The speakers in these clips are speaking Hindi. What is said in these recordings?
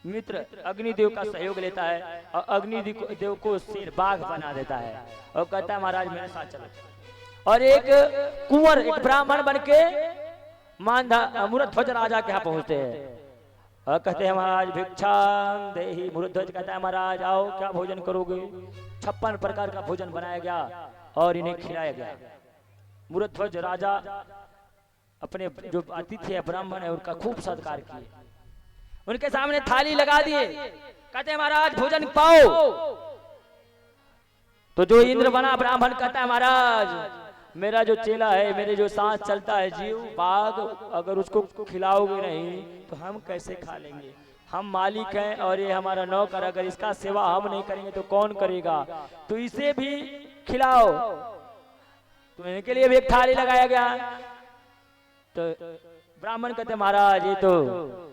मित्र अग्निदेव का सहयोग लेता है और अग्निदेव को शेर बाघ बना देता है और कहता है महाराज मेरे साथ चलो। और एक कुंवर एक ब्राह्मण बनके मूर्ध्वज राजा के यहाँ पहुंचते हैं और कहते हैं महाराज भिक्षां देहि। मूर्ध्वज कहता है महाराज आओ क्या भोजन करोगे। 56 प्रकार का भोजन बनाया गया और इन्हें खिलाया गया। मूर्ध्वज राजा अपने जो अतिथि है ब्राह्मण है उनका खूब सत्कार किए, उनके सामने थाली लगा दिए, कहते हैं महाराज भोजन पाओ। तो जो इंद्र बना ब्राह्मण कहता है महाराज मेरा जो चेला है, मेरे जो सांस चलता है जीव बाघ, अगर उसको खिलाओगे नहीं तो हम कैसे खा लेंगे। हम मालिक हैं और ये हमारा नौकर, अगर इसका सेवा हम नहीं करेंगे तो कौन करेगा, तो इसे भी खिलाओ। तो इनके लिए भी एक थाली लगाया गया। तो ब्राह्मण कहते महाराज ये तो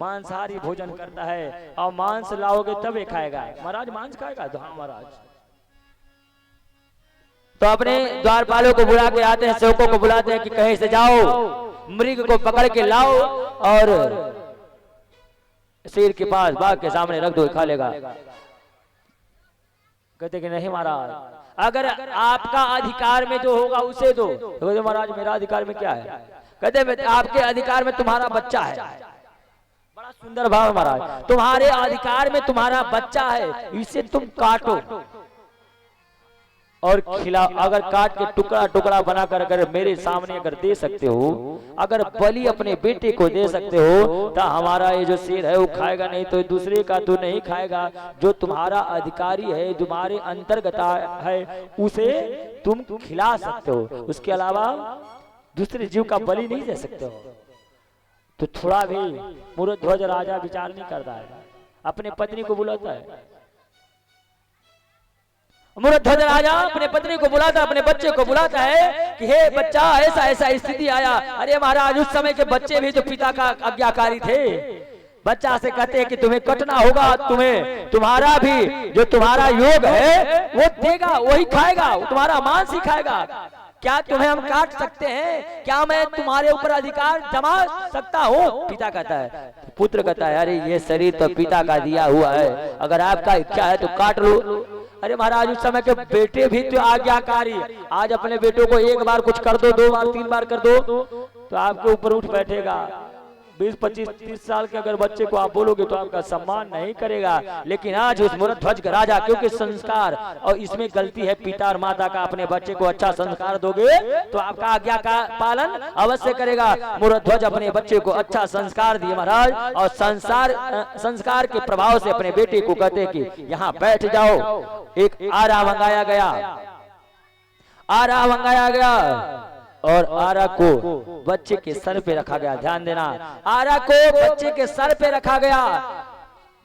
मांसाहारी भोजन करता है और मांस लाओगे तब ये खाएगा। महाराज मांस खाएगा? तो हाँ महाराज। तो अपने द्वारपालों को बुला के आते हैं, सेवकों को बुलाते हैं कि कहीं से जाओ मृग को पकड़ के लाओ और शेर के पास बाघ के सामने रख दो, खा लेगा। कहते कि नहीं महाराज अगर आपका अधिकार में जो होगा उसे दो। तो कहते महाराज मेरा अधिकार में क्या है? कहते आपके अधिकार में तुम्हारा बच्चा है। बड़ा सुंदर भाव महाराज, तुम्हारे अधिकार में तुम्हारा बच्चा है, इसे तुम काटो और खिला। अगर काट के टुकड़ा टुकड़ा बनाकर अगर मेरे सामने अगर दे सकते हो, अगर बलि अपने बेटे को दे सकते हो तो हमारा ये जो शेर है वो खाएगा, नहीं तो दूसरे का तो नहीं खाएगा। जो तुम्हारा अधिकारी है, तुम्हारे अंतर्गत है, उसे तुम खिला सकते हो, उसके अलावा दूसरे जीव का बलि नहीं दे सकते हो। तो थोड़ा भी मूर्ध्वज राजा विचार नहीं करता है, अपने पत्नी को बुलाता है। मूर्ध्वज राजा अपने पत्नी को बुलाता, अपने बच्चे को बुलाता है कि हे बच्चा ऐसा ऐसा स्थिति आया। अरे महाराज उस समय के बच्चे भी तो पिता का आज्ञाकारी थे। बच्चा से कहते हैं कि तुम्हें कटना होगा, तुम्हें तुम्हारा भी जो तुम्हारा योग है वो देगा, वही खाएगा, तुम्हारा मांस ही खाएगा। क्या तुम्हें हम काट सकते हैं? क्या मैं तुम्हारे ऊपर अधिकार जमा सकता हूँ? पिता कहता है, पुत्र कहता है अरे ये शरीर तो पिता का दिया हुआ है, अगर आपका इच्छा है तो काट लो। अरे महाराज उस समय के बेटे भी तो आज्ञाकारी। आज अपने बेटों को एक बार कुछ कर दो, 2 बार 3 बार कर दो तो आपके ऊपर उठ बैठेगा। 20, 25, 30 साल के अगर बच्चे को आप बोलोगे तो आपका सम्मान नहीं करेगा। लेकिन आज उस मूर्ध्वज राजा, क्योंकि संस्कार और इसमें गलती है पिता और माता का, अपने बच्चे को अच्छा संस्कार दोगे तो आपका आज्ञा का पालन अवश्य करेगा। मूर्ध्वज अपने बच्चे को अच्छा संस्कार दिए महाराज, और संस्कार के प्रभाव से अपने बेटे को कहते कि यहाँ बैठ जाओ। एक आरा मंगाया गया, आरा मंगाया गया और आरा को बच्चे के सर पे रखा गया। ध्यान देना, आरा को बच्चे के सर पे रखा गया।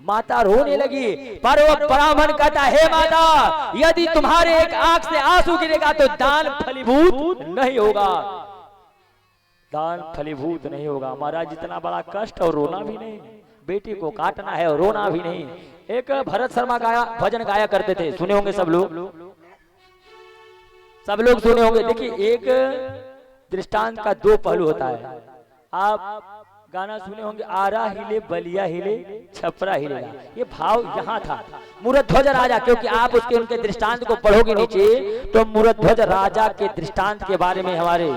माता रोने लगी, पर वो ब्राह्मण कहता हे माता यदि तुम्हारे एक आंख से आंसू गिरेगा तो दान फलीभूत नहीं होगा, दान फलीभूत नहीं होगा। महाराज जितना बड़ा कष्ट और रोना भी नहीं, बेटी को काटना है और रोना भी नहीं। एक भरत शर्मा भजन गाया करते थे, सुने होंगे सब लोग सुने होंगे। देखिए एक दृष्टांत का 2 पहलू होता है। आप गाना सुने होंगे, आरा हिले बलिया हिले छपरा हिलेगा। ये भाव यहाँ था। मूर्ध्वज राजा, क्योंकि आप उनके दृष्टांत को पढ़ोगे नीचे तो मूर्ध्वज राजा के दृष्टांत के बारे में हमारे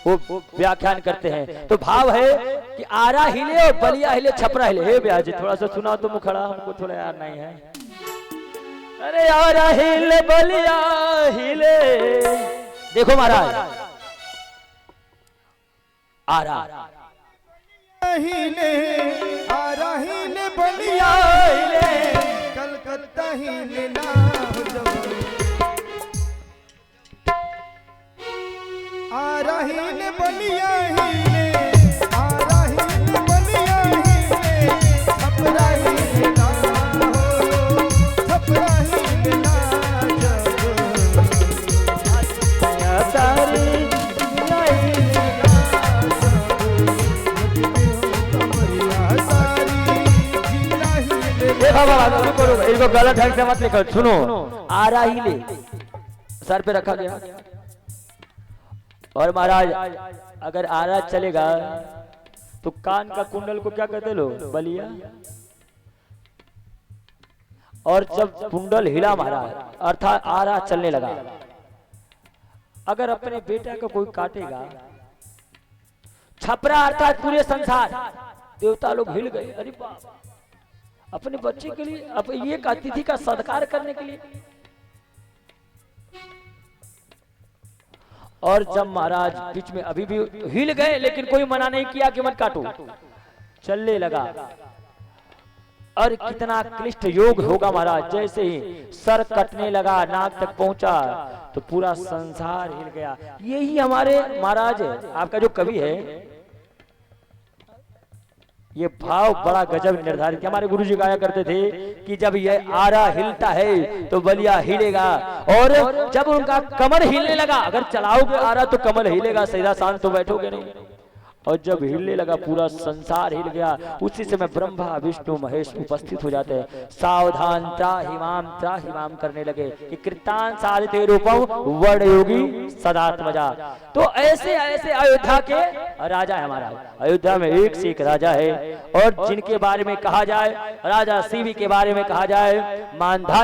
वो व्याख्यान करते हैं। तो भाव है कि आरा हिले और बलिया हिले छपरा हिले। हे ब्याज थोड़ा सा सुना तो मुखड़ा, हमको थोड़ा यार नहीं है। अरे आरा हिले बलिया हिले, देखो महाराज आरा हिले, आरा हिले बलिया हिले, कलकत्ता हिले ना आरा हिले बलिया हिले, आरा हिले बलिया हिले, छपरा हिले ना छपरा हिले ना इसको गलत ढंग से मत लिखो। सुनो, आरा हिले सर पे रखा गया और महाराज अगर आरा चलेगा तो कान का कुंडल को क्या कहते लोग? बलिया। और जब कुंडल हिला महाराज अर्थात आरा चलने लगा, अगर अपने बेटा को कोई काटेगा, छपरा अर्थात पूरे संसार देवता लोग हिल गए। अरे बाप, अपने बच्चे के लिए अब ये अतिथि का सत्कार करने के लिए। और जब महाराज बीच में अभी भी हिल गए, लेकिन कोई मना नहीं किया कि मत काटो, चलने लगा। और कितना क्लिष्ट योग होगा महाराज, जैसे ही सर कटने लगा, नाक तक पहुंचा तो पूरा संसार हिल गया। यही हमारे महाराज आपका जो कवि है, ये भाव बड़ा गजब निर्धारित है। हमारे गुरुजी गाया करते थे कि जब ये आरा हिलता है तो बलिया हिलेगा, और जब उनका कमर हिलने लगा, अगर चलाओगे आरा तो कमर हिलेगा, सीधा शांत तो बैठोगे नहीं। और जब हिलने लगा पूरा संसार हिल गया। उसी समय ब्रह्मा विष्णु महेश उपस्थित हो जाते हैं, सावधान त्राहिमाम करने लगे कि कृतान साधिते रूपम वर्ण योगी सदात्मजा। तो ऐसे ऐसे अयोध्या के राजा है महाराज। अयोध्या में एक से एक राजा है, और जिनके बारे में कहा जाए, राजा सीवी के बारे में कहा जाए, मानधाता